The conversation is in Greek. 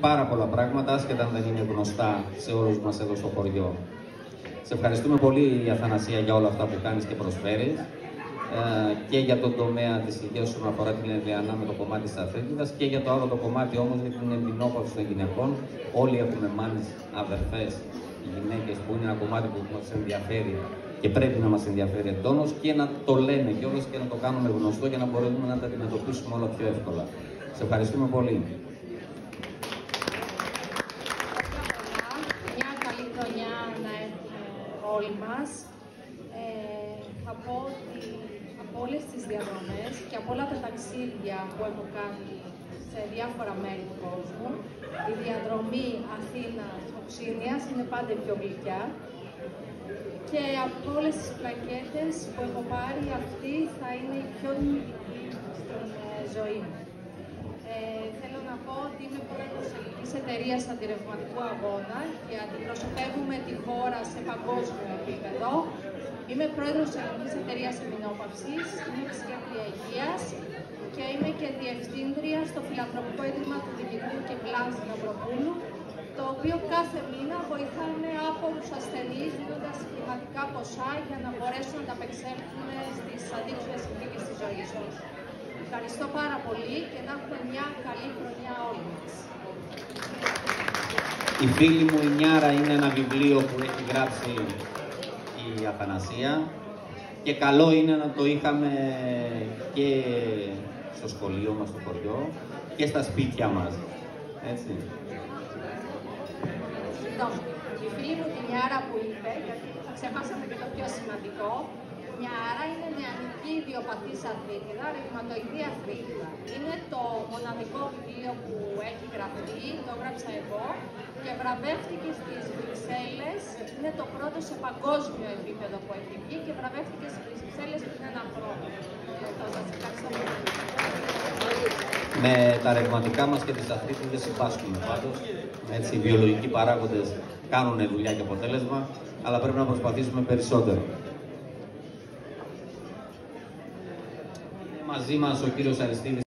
Πάρα πολλά πράγματα, άσχετα αν δεν είναι γνωστά σε όλους μας εδώ στο χωριό. Σε ευχαριστούμε πολύ, Αθανασία, για όλα αυτά που κάνεις και προσφέρεις και για τον τομέα της υγείας όσον αφορά την Ελαιανά με το κομμάτι της αθλήτικας και για το άλλο το κομμάτι όμως για την εμπινόπαυση των γυναικών. Όλοι έχουμε μάνες, αδερφές, γυναίκες που είναι ένα κομμάτι που μας ενδιαφέρει και πρέπει να μας ενδιαφέρει εντόνως και να το λέμε κιόλας και να το κάνουμε γνωστό για να μπορούμε να τα αντιμετωπίσουμε όλα πιο εύκολα. Σε ευχαριστούμε πολύ. Όλοι μας. Θα πω ότι από όλες τις διαδρομές και από όλα τα ταξίδια που έχω κάνει σε διάφορα μέρη του κόσμου, η διαδρομή Αθήνα-Οξίνιας είναι πάντα πιο γλυκιά και από όλες τις πλακέτες που έχω πάρει, αυτή θα είναι η πιο νικητική στην ζωή μου. Θέλω να πω ότι είμαι πρόεδρος ελληνικής εταιρείας αντιρρευματικού αγώνα και αντιπροσωπεύουμε τη χώρα σε παγκόσμιο επίπεδο. Είμαι πρόεδρος ελληνικής εταιρείας εμπινόπαυσης, είμαι ψυχιατρία υγείας και είμαι και διευθύντρια στο φιλανθρωπικό ίδρυμα του Δημητρίου και Βλάζ Ναυροπούλου, το οποίο κάθε μήνα βοηθάνε άπορους ασθενείς δίνοντας χρηματικά ποσά για να μπορέσουν να ανταπεξέλθουν στις αντίξωες συνθήκες της ζωής τους. Ευχαριστώ πάρα πολύ και να έχουμε μια καλή χρονιά όλοι μας. Η φίλη μου η Νιάρα είναι ένα βιβλίο που έχει γράψει η Αθανασία και καλό είναι να το είχαμε και στο σχολείο μας, στο χωριό και στα σπίτια μας. Έτσι. Η φίλη μου τη Νιάρα που είπε, γιατί θα ξεχάσαμε και το πιο σημαντικό, Νιάρα είναι νεανική ιδιοπαθής αθλήτηδα, ρευματοειδή αθλήτηδα. Είναι το μοναδικό βιβλίο που έχει γραφτεί, το έγραψα εγώ και βραβεύτηκε στις Βρυξέλλες. Είναι το πρώτο σε παγκόσμιο επίπεδο που έχει βγει και βραβεύτηκε στις Βρυξέλλες πριν ένα χρόνο. Σας ευχαριστώ πολύ. Με τα ρευματικά μας και τις αθλήτηδες συμπάσχουμε πάντως. Έτσι, οι βιολογικοί παράγοντες κάνουν δουλειά και αποτέλεσμα, αλλά πρέπει να προσπαθήσουμε περισσότερο. Μαζί μας ο κύριος Αριστίδης.